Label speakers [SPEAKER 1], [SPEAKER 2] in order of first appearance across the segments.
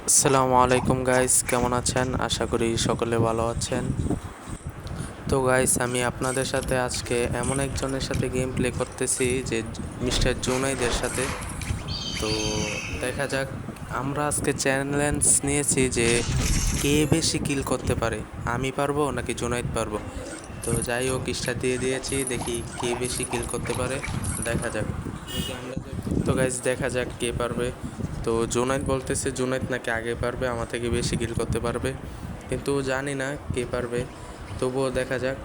[SPEAKER 1] আসসালামু আলাইকুম গাইস, কেমন আছেন? আশা করি সকলে ভালো আছেন। তো গাইস, আমি আপনাদের সাথে আজকে এমন একজনের সাথে গেম প্লে করতেছি যে মিস্টার জুনাইদের সাথে। তো দেখা যাক, আমরা আজকে চ্যালেঞ্জ নিয়েছি যে কে বেশি কিল করতে পারে, আমি পারবো নাকি জুনাইদ পারবো। তো যাই হোক, স্টার্ট দিয়ে দিয়েছি, দেখি কে বেশি কিল করতে পারে, দেখা যাক। তো গাইস, দেখা যাক কে পারবে। তো জুনাইদ বলতেছে জুনাইদ নাকি আগে পারবে, আমার থেকে বেশি কিল করতে পারবে, কিন্তু জানি না কে পারবে, তবুও দেখা যাক।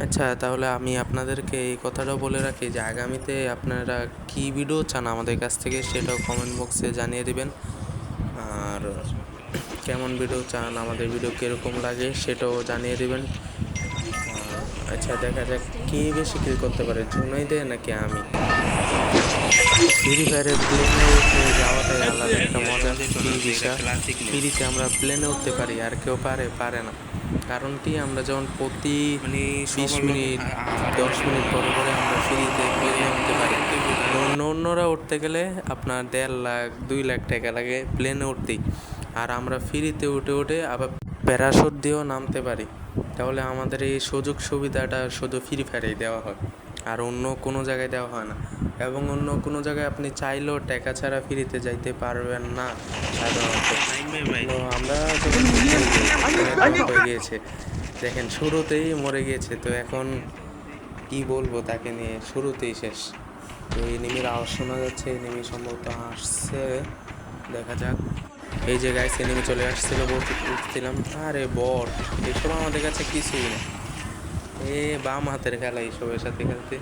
[SPEAKER 1] আচ্ছা, তাহলে আমি আপনাদেরকে এই কথাটাও বলে রাখি যে আগামীতে আপনারা কী ভিডিও চান আমাদের কাছ থেকে সেটাও কমেন্ট বক্সে জানিয়ে দিবেন। আর কেমন ভিডিও চান, আমাদের ভিডিও কীরকম লাগে সেটাও জানিয়ে দিবেন। আচ্ছা, দেখা যাক কে বেশি কিল করতে পারে, জুনাইদে নাকি আমি। ফ্রি ফায়ারের প্লেনে উঠে যাওয়াটাই আলাদা একটা মজা। ফ্রি ভিসা, ফ্রিতে আমরা প্লেনে উঠতে পারি, আর কেউ পারে না। কারণ কি, আমরা যখন প্রতি 20 মিনিট 10 মিনিট পরে পরে আমরা ফ্রিতে প্লেনে উঠতে পারি। অন্যরা উঠতে গেলে আপনার 1.5 লাখ 2 লাখ টাকা লাগে প্লেনে উঠতেই, আর আমরা ফ্রিতে উঠে উঠে আবার প্যারাশুট দিয়েও নামতে পারি। তাহলে আমাদের এই সুযোগ সুবিধাটা শুধু ফ্রি ফায়ারেই দেওয়া হয়, আর অন্য কোনো জায়গায় দেওয়া হয় না। এবং অন্য কোনো জায়গায় আপনি চাইলেও টাকা ছাড়া ফ্রিতে যাইতে পারবেন না সাধারণত। তো আমরা যখন হয়ে গিয়েছে, দেখেন শুরুতেই মরে গিয়েছে, তো এখন কি বলবো তাকে নিয়ে, শুরুতেই শেষ। তো এনিমির আওয়াজ শোনা যাচ্ছে, এনিমি সম্ভবত আসছে, দেখা যাক। এই যে গাইস, এনিমি চলে আসছিল, উঠছিলাম, আরে বট, এসব আমাদের কাছে কিছুই না। বাম হাতের খেলা এইসবের সাথে খেলতে,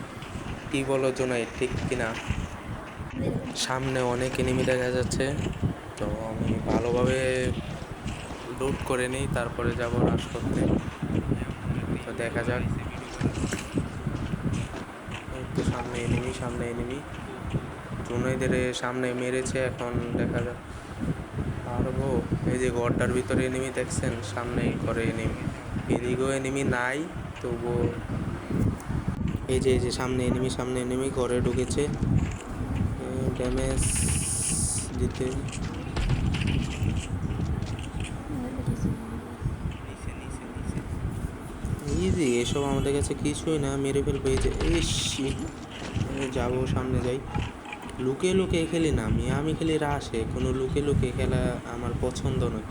[SPEAKER 1] কি বলো জোনাই, ঠিক কিনা? সামনে অনেক এনিমি দেখা যাচ্ছে, তো আমি ভালোভাবে লুট করে নিই, তারপরে যাব রাশ করতে। তো দেখা যাক, একটু সামনে এনিমি জুনাইদের সামনে মেরেছে, এখন দেখা যাক পারবো। এই যে ঘরটার ভিতরে এনিমি দেখছেন, সামনেই করে এনিমি, এদিকেও এনিমি নাই, তবুও এই যে সামনে এনিমি ঘরে ঢুকেছে, ড্যামেজ দিতে। ইজি, এসব আমাদের কাছে কিছুই না, মেরে ফেলবো। এই যে যাবো, সামনে যাই। লুকে লুকে খেলি না আমি খেলি রাশে, কোনো লুকে লুকে খেলা আমার পছন্দ নয়।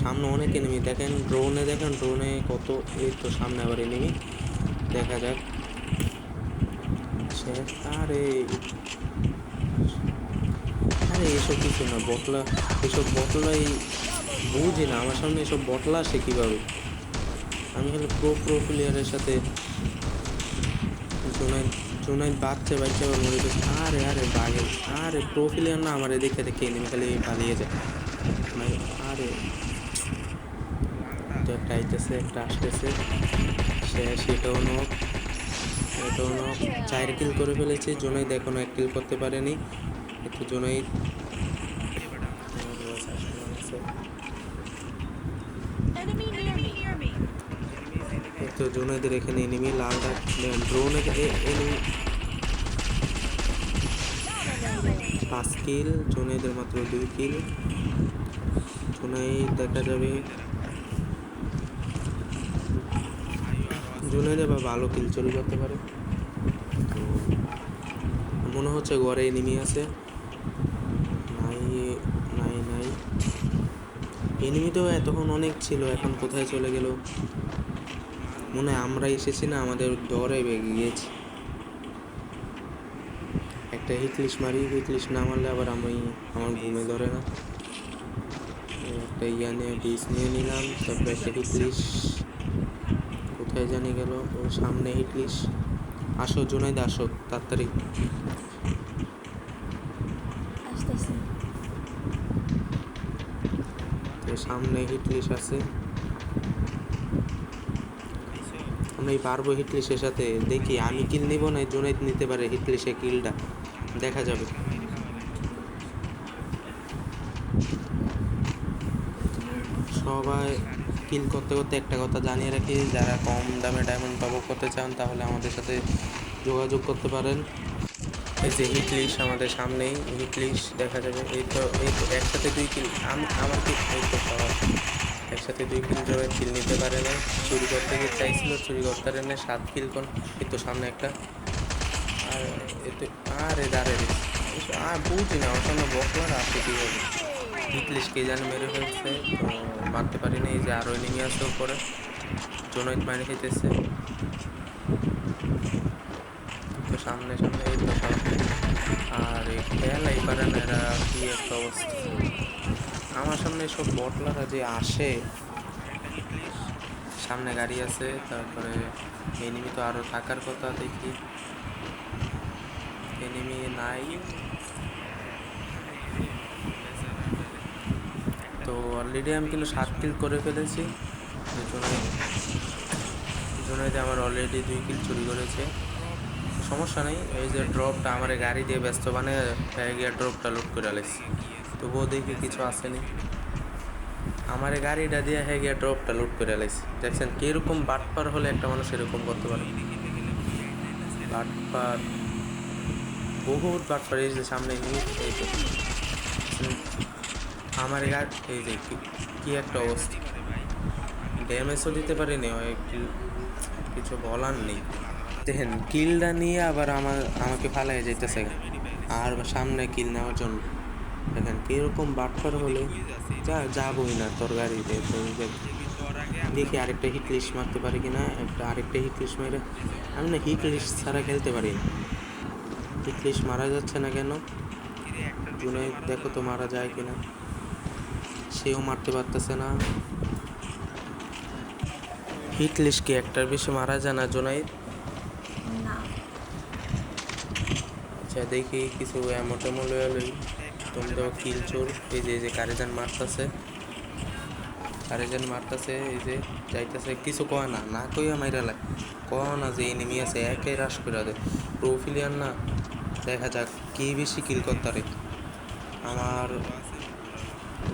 [SPEAKER 1] সামনে অনেক এনিমি দেখেন, ড্রোনে কত। এই তো সামনে আবার এনিমি, দেখা যাক। আরে আরে এসব কিছু না, এসব বটলাই বুঝি না, আমার সামনে এসব বটলা আসে কীভাবে। আমি হলে প্রো প্লেয়ারের সাথে জোনাইন বাচ্চা আবার মরে গেছে। আরে বাঘে, আরে প্রো প্লেয়ার না, আমার দেখে দেখে এনিমি খালি পালিয়ে যায় ভাই। আরে তো একটা আইতেছে, একটা আসতেছে, সেটাও নক, এটাও নক। 4 কিল করে ফেলেছে জোনাইদ, এখনো 1 কিল করতে পারেনি। একটু জোনাইদ, তো জোনাইদের এখানে এনিমি লাল ড্রোনে এনিমি। 5 কিল, জোনাইদের মাত্র 2 কিল। জোনাইদ দেখা যাবে, জোনাইদ বা ভালো কিল চলে যেতে পারে। তো মনে হচ্ছে ঘরে এনিমি আছে। নাই নাই নাই, এনিমি তো এতক্ষণ অনেক ছিল, এখন কোথায় চলে গেল? মনে হয় আমরা এসেছি না, আমাদের ডরে বেগে গিয়েছি। একটা হিটলিশ মারি, হিটলিশ না মারলে আবার আমার ঘুমে ধরে না। একটা বিষ নিয়ে নিলাম, তারপরে একটা হিটলিশ কোথায় জানি গেল, ও সামনে হিটলিশ। আসো জুনাইদ, আসো তাড়াতাড়ি। তো সামনে হিটলিশ আছে, আমরাই পারবো হিটলিশের সাথে। দেখি আমি কিল নিব না জুনাইদ নিতে পারে হিটলিশে কিলটা, দেখা যাবে। সবাই কিল করতে করতে একটা কথা জানিয়ে রাখি, যারা কম দামে ডায়মন্ড টপ আপ করতে চান তাহলে আমাদের সাথে যোগাযোগ করতে পারেন। এই যে হিটলিশ আমাদের সামনেই, হিটলিশ দেখা যাবে। এই তো একসাথে 2 কিল। আমার কি এই তো পাওয়া একসাথে 2 কিল জোরে কিল নিতে পারে না। চুরি করতে গিয়ে চাইছিল, চুরি করতে পারে না। 7 কিল কোন এই তো সামনে একটা। আর এতে আরে দাঁড়ে রে আর বুঝি না, আমার সামনে বকলার আসে কীভাবে। হিটলিশ কে জানে মেরে ফেলছে, তো মারতে পারিনি। এই যে আরও এনিমি আছে উপরে, জোনাইট মারে খেতেছে। তো সামনে সামনে এই তো সব। আর এই খেয়ালাই পারে না এরা, কি একটা অবস্থা। আমার সামনে সব বটলারা যে আসে। সামনে গাড়ি আছে, তারপরে এনিমি তো আরও থাকার কথা। দেখি এনিমি নাই। তো অলরেডি আমি কিন্তু 7 কিল করে ফেলেছি। জোনাইতে আমার অলরেডি 2 কিল চুরি করেছে। সমস্যা নেই, এই যে ড্রপটা আমার গাড়ি দিয়ে ব্যস্ত মানে গিয়ে ড্রপটা লুট করে আলাইছি। তবুও দেখি কিছু আসেনি। আমার গাড়িটা দিয়ে গিয়ে ড্রপটা লুট করে আলাইছি। দেখছেন কীরকম বাটপার হলে একটা মানুষ এরকম করতে পারে। বাটপার, বহুত বাটপার। এই যে সামনে এই তো আমার গাড়ি, এই যে কি একটা অবস্থা। ড্যামেজও দিতে পারিনি, কিছু বলার নেই। দেখেন কিলটা নিয়ে আবার আমাকে ফালাই যাইতেছে আর সামনে কিল নেওয়ার জন্য। দেখেন কীরকম বাটপার হলে যাবই না তোর গাড়িতে। তো দেখি আরেকটা হিট লিস্ট মারতে পারি কিনা। আরেকটা হিট লিস্ট মেরে আমি না হিট লিস্ট ছাড়া খেলতে পারি না। হিট লিস্ট মারা যাচ্ছে না কেন? জুনাইদ দেখো তো মারা যায় কিনা, সেও মারতে পারতেছে না। হিট লিস্ট কি একটার বেশি মারা যায় না জুনাইদ? আচ্ছা দেখি কিছু এমন লই তুমি তো কিল চোর। এই যে কারেজান মারতেছে, এই যে যাইতেছে, কিছু কয় না, না কইয়া মাইরা লাগে। কয় না যে এনিমি আছে, একে রাশ করে দেয়। প্রোফিলিয়ান না, দেখা যাক কে বেশি কিল করতারে। আমার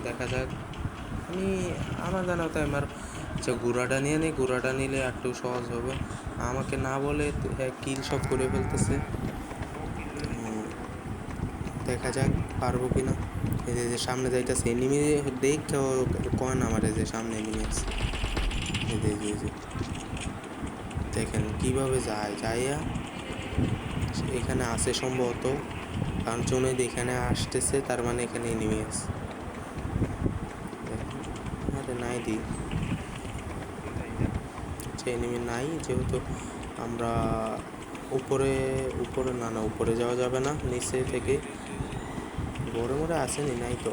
[SPEAKER 1] দেখা যাক, আমার জানা তো আমার আচ্ছা গুড়াটা নিয়ে নিই। গুড়াটা নিলে একটু সহজ হবে। আমাকে না বলে কিল সব করে ফেলতেছে। দেখা যাক পারবো কিনা। এই যে সামনে যাইতেছে এনিমি, দেখ কয় না আমার, এই যে সামনে এনিমি আছে। এই যে দেখেন কীভাবে যাইয়া এখানে আসে সম্ভবত, কারণ জন্য এখানে আসতেছে, তার মানে এখানে এনিমি আছে। আরে নাই দি আচ্ছা এনিমি নাই, যেহেতু আমরা উপরে না উপরে যাওয়া যাবে না, নিচে থেকে মোড়ে আসেনি, নাই তো।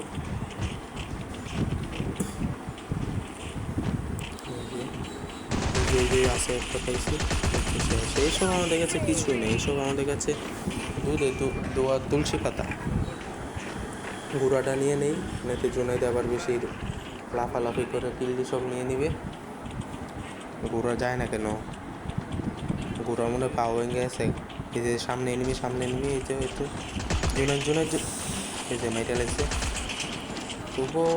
[SPEAKER 1] যে আছে একটা পাইছি, এইসব আমাদের কাছে কিছুই নেই। এইসব আমাদের কাছে দুধে দোয়া তুলসী পাতা। গুঁড়াটা নিয়ে নেই, নাকি জোনাইতে আবার বেশি লাফালাফি করে কিল্লি সব নিয়ে নিবে। গুঁড়া যায় না কেন? গুঁড়া মনে পাওয়া গেছে। এই যে সামনে এনিমি, এই যে একটু জোনাইত এই যে মেটা লাগছে। তবুও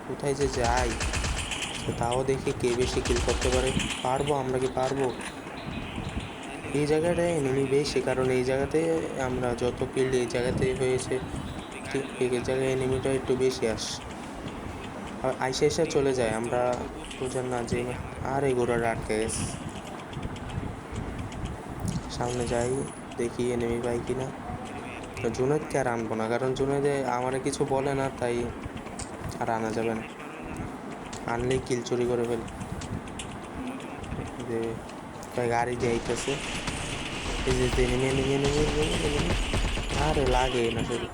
[SPEAKER 1] কোথায় যে যাই, তাও দেখি কে বেশি কিল করতে পারবো আমরা কি পারবো? এই জায়গাটায় এনিমি বেশি, কারণ এই জায়গাতে আমরা যত কিল এই জায়গাতেই হয়েছে, ঠিক এই জায়গায় এনিমিটা একটু বেশি আইসা চলে যায়। আমরা বুঝেন না যে আর এই ঘোড়াটা আটকে গেছে। সামনে যাই, দেখি এনিমি পাই কিনা। জুনাইদকে আর আনবো না, কারণ জুনাইদে আমার কিছু বলে না, তাই আর আনা যাবে না। আনলেই কিল চুরি করে ফেলি। যে গাড়ি যাইতেছে, এই যে এনিমি আরে লাগে না শুধু।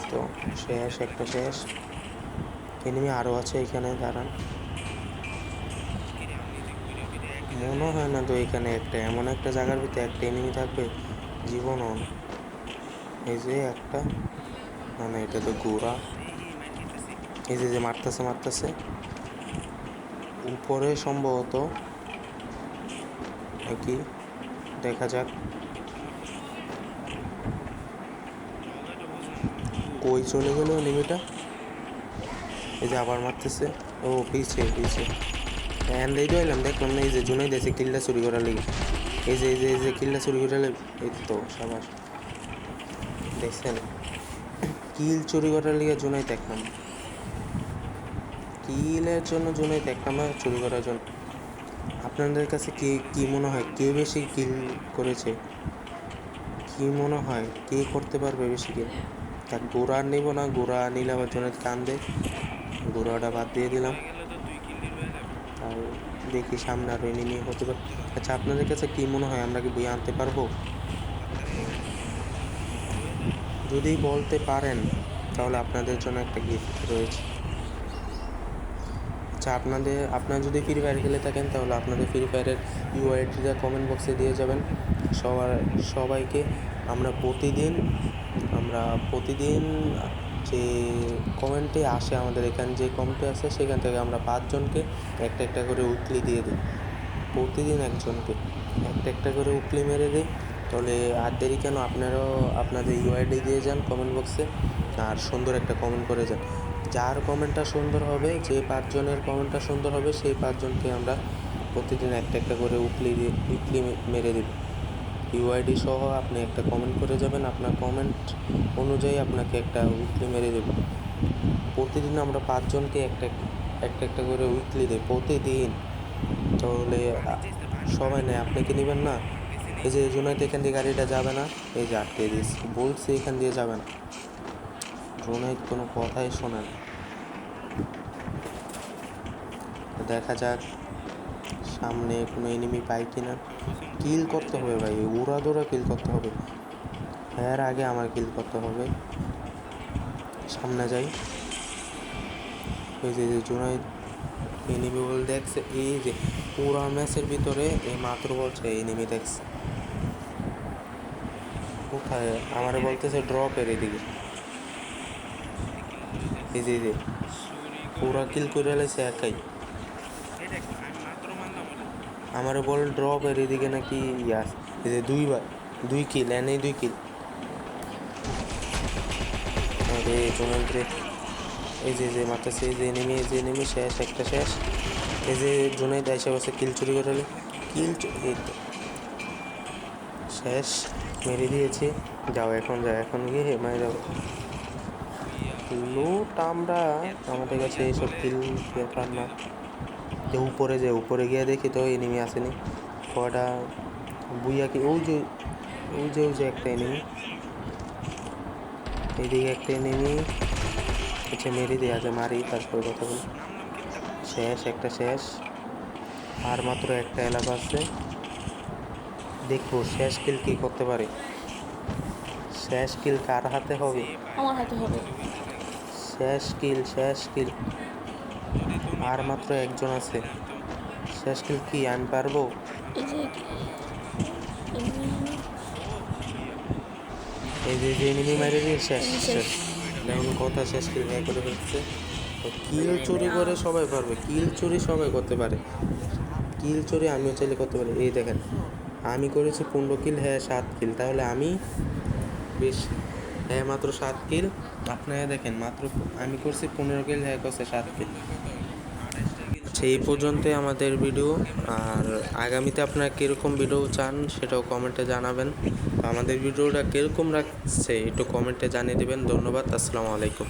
[SPEAKER 1] তো একটা শেষ। এনিমি আরও আছে এখানে, দাঁড়ান। মনে হয় না তো এখানে এমন একটা জায়গার ভিতরে একটা এনিমি থাকবে জীবনও। এই যে একটা, না এটা তো গোড়া। এই যে মারতেছে উপরে সম্ভবত, কি দেখা যাক কই চলে গেল এনিমিটা। এই যে আবার মারতেছে, ও পিছে এইটা এলাম, দেখলাম না। এই যে জুনাইদ আছে কিল্লা চুরি করার লেগে, এই যে কিল্লা চুরি করার, এই তো সবার দেখছেন কিল চুরি করার লিগে জুনাইদ এক নাম্বার, কিলের জন্য জুনাইদ এক নাম্বার, চুরি করার জন্য। আপনাদের কাছে কি মনে হয় কে বেশি কিল করেছে? কি মনে হয় কে করতে পারবে বেশি কিল? তা গোড়া নিব না, গোড়া নিলে আবার জুনাইদ কান্দে, গোড়াটা বাদ দিয়ে দিলাম। তাই দেখি সামনে আরও এনিমি হতে পারে। আচ্ছা আপনাদের কাছে কি মনে হয় আমরা কি বই আনতে পারবো? যদি বলতে পারেন তাহলে আপনাদের জন্য একটা গিফট রয়েছে। আচ্ছা আপনারা যদি ফ্রি ফায়ার খেলে থাকেন তাহলে আপনাদের ফ্রি ফায়ারের ইউআইডিটা কমেন্ট বক্সে দিয়ে যাবেন। সবাইকে আমরা প্রতিদিন যে কমেন্টে আসে, আমাদের এখানে যে কমেন্টে আসে সেখান থেকে আমরা 5 জনকে একটা করে উইকলি দিয়ে দিই। প্রতিদিন একজনকে একটা করে উইকলি মেরে দিই। তাহলে আর দেরি কেন, আপনারাও আপনাদের ইউআইডি দিয়ে যান কমেন্ট বক্সে আর সুন্দর একটা কমেন্ট করে যান। যার কমেন্টটা সুন্দর হবে, যে 5 জনের কমেন্টটা সুন্দর হবে সেই 5 জনকে আমরা প্রতিদিন একটা করে উইকলি মেরে দেব। ইউআইডি সহ আপনি একটা কমেন্ট করে যাবেন, আপনার কমেন্ট অনুযায়ী আপনাকে একটা উইকলি মেরে দেব। প্রতিদিন আমরা 5 জনকে একটা করে উইকলি দিই প্রতিদিন। তাহলে সবাই নেয়, আপনি কি নেবেন না? এই যে জুনাইদ এখান দিয়ে গাড়িটা যাবে না, এই যে আটকে দিয়েছি, বলছি এখান দিয়ে যাবে না। জুনাইদ কোনো কথাই শোনে না। দেখা যাক সামনে কোনো এনিমি পাই কিনা। কিল করতে হবে ভাই, উড়াদৌড়া কিল করতে হবে, এর আগে আমার কিল করতে হবে। সামনে যাই, ওই যে জুনাইদ এনিমি বল দেখছে, এই যে পুরা ম্যাচের ভিতরে এই মাত্র বলছে এনিমি দেখছে। কোথায়? আমারে বলতেছে ড্রপের এদিকে। এই যে পুরা কিল করে এলাইছে একাই। আমারে বল ড্রপের এদিকে নাকি ইয়াস। এই যে 2 কিল এনেই 2 কিল। আরে জুনাইদ রে, এই যে মারতেছে, এই যে এনিমি শেষ, একটা শেষ। এই যে জুনাইদ আইসা বসে কিল চুরি করে শেষ, মেরে দিয়েছে। যাও এখন গিয়ে মারে যাও। লুট আমাদের কাছে এইসব কিল ব্যাপার না। উপরে গিয়ে দেখি তো এনিমি আসেনি কটা বুইয়া কি, ওই যে একটা এনিমি, এইদিকে একটা এনিমি। আচ্ছা মেরে দিয়ে আগে মারি, তারপরে কথা বলি। একটা শেষ, আর মাত্র একটা এলাকা আছে। দেখবো শেষ কিল কি করতে পারে। শেষ কিল কার হাতে হবে?
[SPEAKER 2] আমার হাতে হবে।
[SPEAKER 1] শেষ কিল আর মাত্র একজন আছে। শেষ কিল কি আমি পারবো? এই যে এনিমি মাইরে দিয়ে শেষ। এখন কথা, শেষ কিল করে ফেলছে। কিল চুরি করে সবাই পারবে, কিল চুরি সবাই করতে পারে। কিল চুরি আমিও চাইলে করতে পারি। এই দেখেন আমি করেছি 15 কিল, হ্যাঁ 7 কিল, তাহলে আমি বেশি। হ্যাঁ মাত্র 7 কিল। আপনারা দেখেন মাত্র আমি করছি 15 কিল, হ্যাঁ করছে 7 কিল। সেই পর্যন্তই আমাদের ভিডিও। আর আগামীতে আপনারা কীরকম ভিডিও চান সেটাও কমেন্টে জানাবেন। আমাদের ভিডিওটা কীরকম রাখছে একটু কমেন্টে জানিয়ে দেবেন। ধন্যবাদ, আসসালামু আলাইকুম।